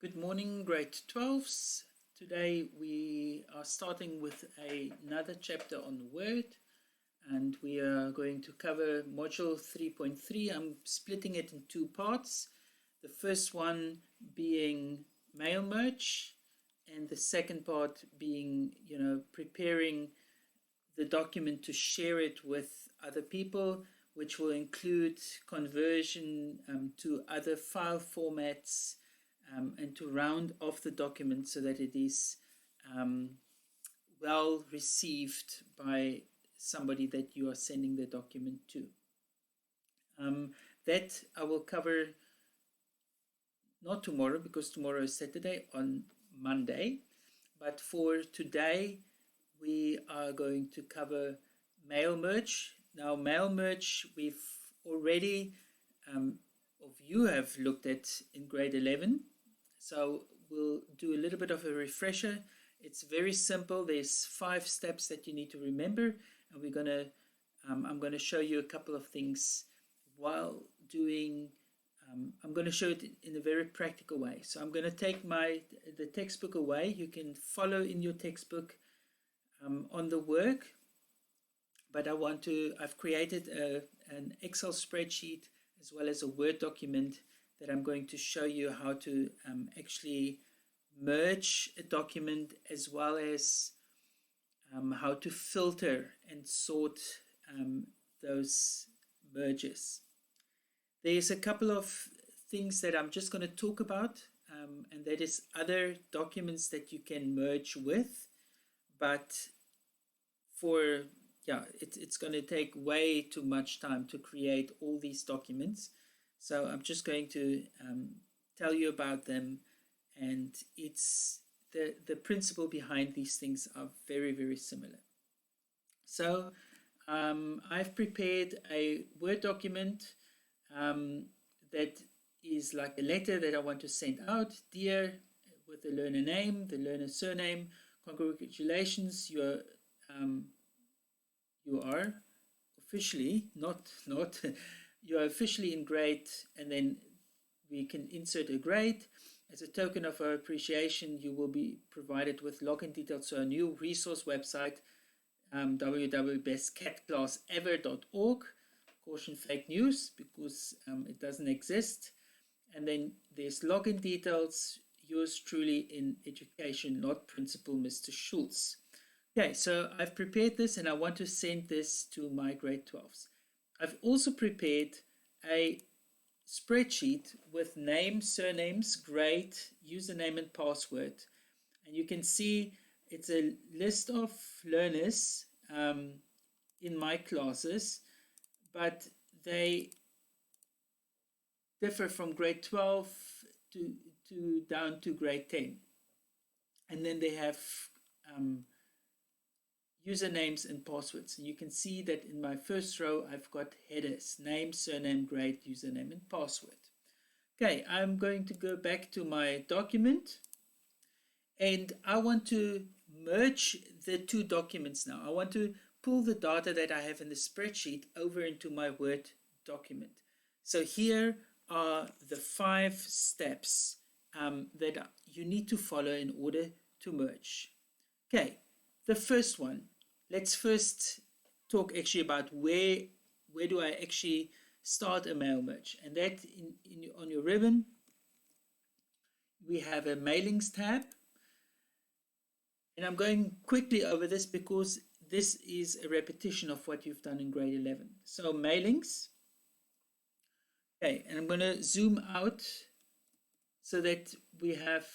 Good morning, grade 12s. Today we are starting with another chapter on Word, and we are going to cover module 3.3. I'm splitting it in two parts. The first one being MailMerge, and the second part being, preparing the document to share it with other people, which will include conversion to other file formats, and to round off the document so that it is well received by somebody that you are sending the document to. That I will cover not tomorrow, because tomorrow is Saturday, on Monday. But for today, we are going to cover MailMerge. Now, MailMerge, we've already, of you have looked at in grade 11. So we'll do a little bit of a refresher. It's very simple. There's 5 steps that you need to remember, and we're gonna I'm going to show you a couple of things while doing. I'm going to show it in a very practical way. So I'm going to take the textbook away. You can follow in your textbook on the work, but I've created an Excel spreadsheet as well as a Word document that I'm going to show you how to actually merge a document, as well as how to filter and sort those merges. There's a couple of things that I'm just going to talk about, and that is other documents that you can merge with, but it's going to take way too much time to create all these documents. So I'm just going to tell you about them, and it's the principle behind these things are very, very similar. So I've prepared a Word document that is like a letter that I want to send out. Dear, with the learner name, the learner surname, congratulations, you are officially you are officially in grade, and then we can insert a grade. As a token of our appreciation, you will be provided with login details to our new resource website, www.bestcatclassever.org. Caution, fake news, because it doesn't exist. And then there's login details, yours truly in education, not Principal Mr. Schultz. Okay, so I've prepared this, and I want to send this to my grade 12s. I've also prepared a spreadsheet with name, surnames, grade, username, and password. And you can see it's a list of learners in my classes, but they differ from grade 12 to down to grade 10. And then they have usernames and passwords. And you can see that in my first row, I've got headers: name, surname, grade, username, and password. Okay, I'm going to go back to my document, and I want to merge the two documents now. I want to pull the data that I have in the spreadsheet over into my Word document. So here are the 5 steps that you need to follow in order to merge. Okay. The first one, let's first talk actually about where do I actually start a mail merge. And that on your ribbon, we have a mailings tab. And I'm going quickly over this because this is a repetition of what you've done in grade 11. So mailings. Okay, and I'm going to zoom out so that we have,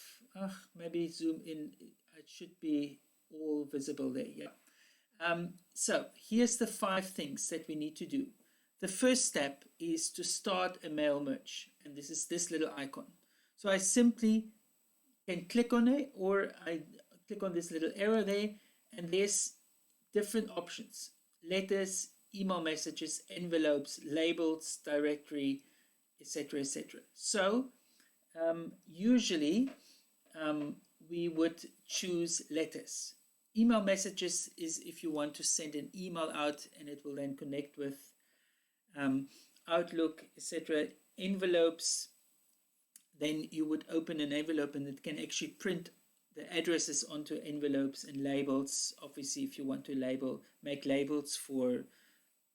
maybe zoom in, it should be all visible there. Yeah. So here's the 5 things that we need to do. The first step is to start a mail merge, and this is this little icon. So I simply can click on it, or I click on this little arrow there, and there's different options: letters, email messages, envelopes, labels, directory, etc., etc. So usually we would choose letters. Email messages is if you want to send an email out, and it will then connect with Outlook, etc. Envelopes, then you would open an envelope and it can actually print the addresses onto envelopes and labels. Obviously, if you want to make labels for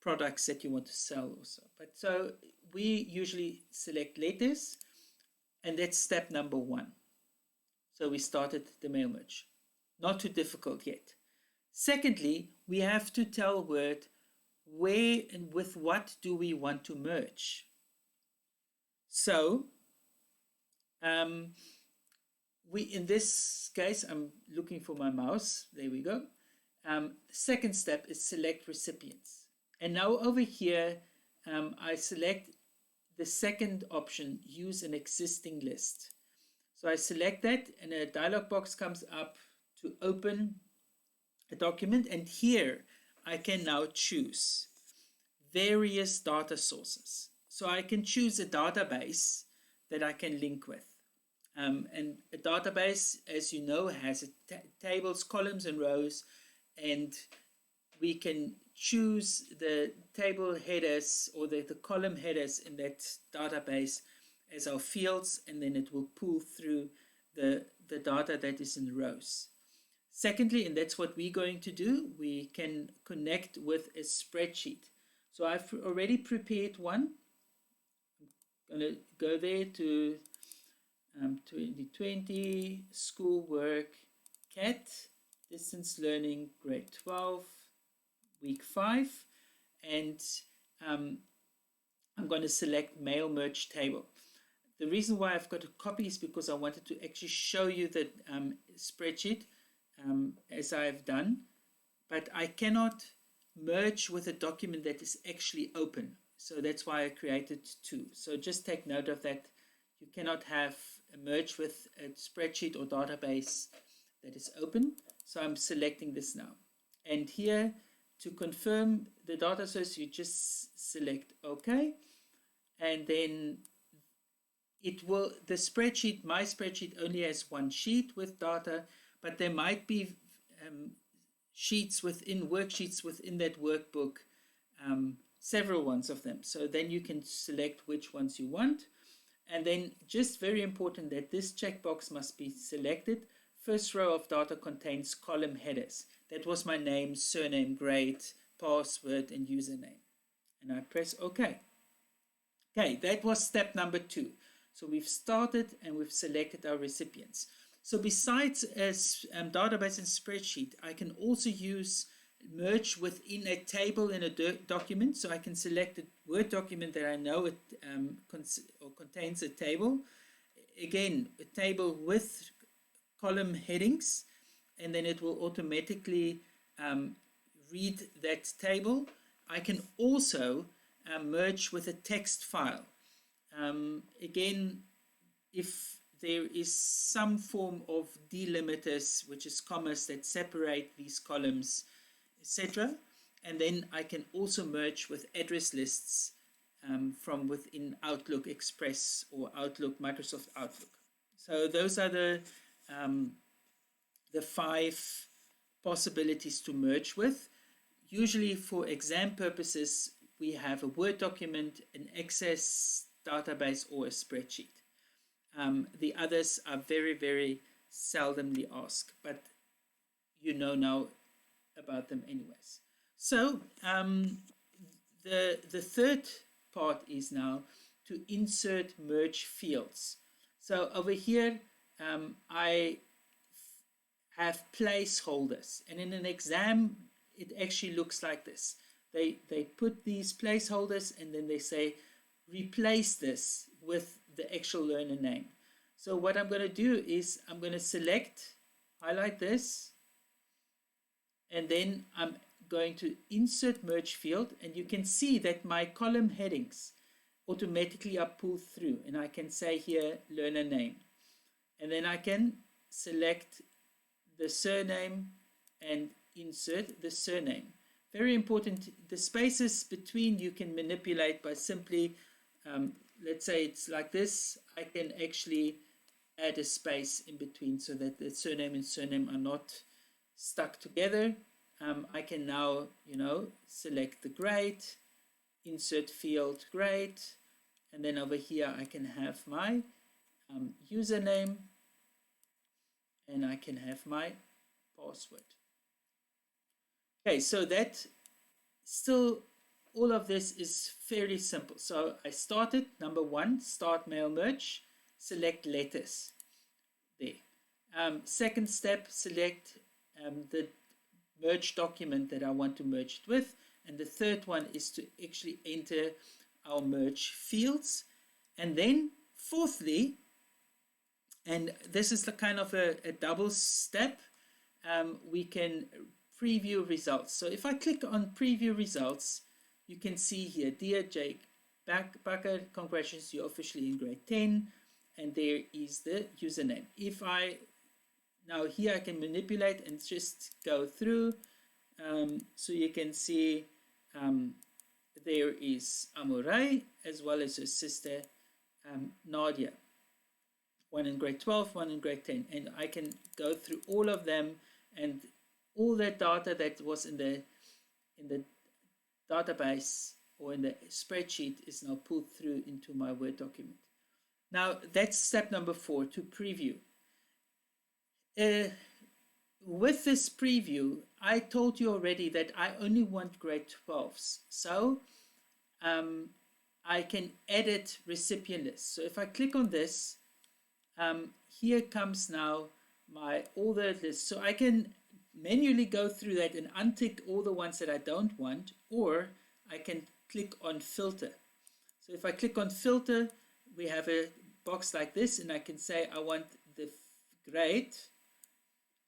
products that you want to sell also. But so we usually select letters, and that's step number 1. So we started the MailMerge. Not too difficult yet. Secondly, we have to tell Word where and with what do we want to merge. So in this case, I'm looking for my mouse. There we go. The second step is select recipients. And now over here, I select the second option, use an existing list. So I select that and a dialog box comes up to open a document. And here I can now choose various data sources. So I can choose a database that I can link with. And a database, as you know, has tables, columns, and rows, and we can choose the table headers or the column headers in that database as our fields, and then it will pull through the data that is in the rows. Secondly, and that's what we're going to do, we can connect with a spreadsheet. So I've already prepared one. I'm going to go there to 2020 schoolwork CAT distance learning grade 12 week 5, and I'm going to select MailMerge table. The reason why I've got a copy is because I wanted to actually show you the spreadsheet as I've done, but I cannot merge with a document that is actually open. So that's why I created 2. So just take note of that. You cannot have a merge with a spreadsheet or database that is open. So I'm selecting this now. And here, to confirm the data source, you just select OK. And then it will, the spreadsheet, my spreadsheet only has one sheet with data, but there might be worksheets within that workbook, several ones of them. So then you can select which ones you want. And then just very important that this checkbox must be selected. First row of data contains column headers. That was my name, surname, grade, password, and username. And I press OK. Okay, that was step number 2. So we've started and we've selected our recipients. So besides database and spreadsheet, I can also use merge within a table in a document. So I can select a Word document that I know it contains a table. Again, a table with column headings, and then it will automatically read that table. I can also merge with a text file. Again, if there is some form of delimiters, which is commas that separate these columns, etc. And then I can also merge with address lists from within Outlook Express or Microsoft Outlook. So those are the 5 possibilities to merge with. Usually for exam purposes, we have a Word document, an Access database, or a spreadsheet. The others are very, very seldomly asked, but you know now about them anyways. So the third part is now to insert merge fields. So over here I have placeholders, and in an exam it actually looks like this. They put these placeholders and then they say replace this with the actual learner name. So what I'm going to do is I'm going to highlight this, and then I'm going to insert merge field, and you can see that my column headings automatically are pulled through, and I can say here learner name, and then I can select the surname and insert the surname. Very important, the spaces between you can manipulate by simply let's say it's like this. I can actually add a space in between so that the surname and surname are not stuck together. I can now, select the grade, insert field grade, and then over here I can have my username, and I can have my password. Okay, so that still, all of this is fairly simple. So I started, number one, start MailMerge, select letters there. Second step, select the merge document that I want to merge it with. And the third one is to actually enter our merge fields. And then fourthly, and this is the kind of a double step, we can preview results. So if I click on preview results, you can see here, dear Jake Bakker, congratulations, you're officially in grade 10, and there is the username. If I, now here I can manipulate and just go through, so you can see there is Amore, as well as her sister Nadia. One in grade 12, one in grade 10, and I can go through all of them, and all that data that was in the database or in the spreadsheet is now pulled through into my Word document. Now that's step number 4, to preview. With this preview, I told you already that I only want grade 12s, so I can edit recipient list. So if I click on this, here comes now my all the lists. So I can manually go through that and untick all the ones that I don't want, or I can click on filter. So if I click on filter, we have a box like this, and I can say I want the grade,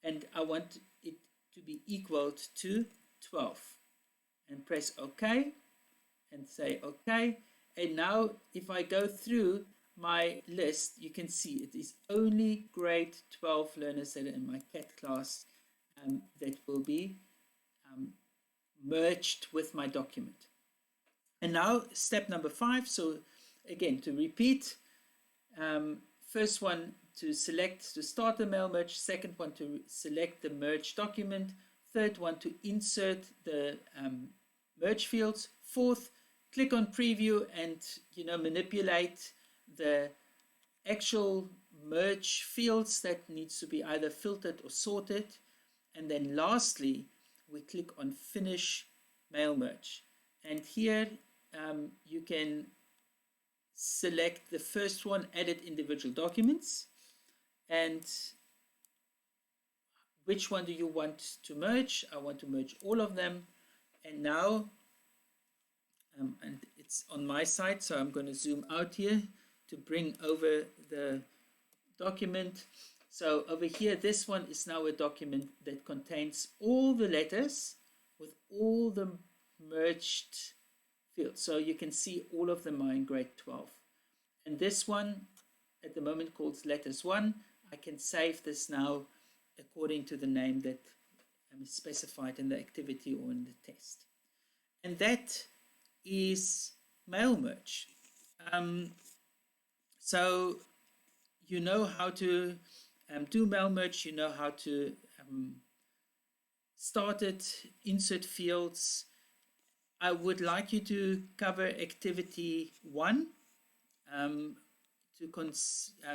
and I want it to be equal to 12, and press OK and say OK. And now if I go through my list, you can see it is only grade 12 learners that are in my CAT class that will be merged with my document. And now step number 5. So again, to repeat, first one to select to start the mail merge, second one to select the merge document, third one to insert the merge fields, fourth, click on preview and manipulate the actual merge fields that needs to be either filtered or sorted. And then lastly, we click on finish mail merge, and here you can select the first one, edit individual documents, and which one do you want to merge? I want to merge all of them. And now and it's on my side, so I'm going to zoom out here to bring over the document. So over here, this one is now a document that contains all the letters with all the merged fields. So you can see all of them are in grade 12. And this one, at the moment, called letters 1, I can save this now according to the name that is specified in the activity or in the test. And that is MailMerge. So you know how to do MailMerge, you know how to start it, insert fields. I would like you to cover activity 1 to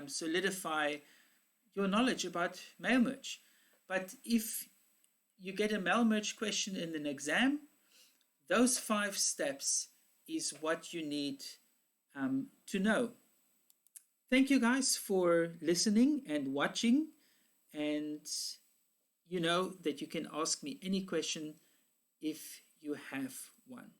solidify your knowledge about MailMerge. But if you get a MailMerge question in an exam, those 5 steps is what you need to know. Thank you guys for listening and watching, and you know that you can ask me any question if you have one.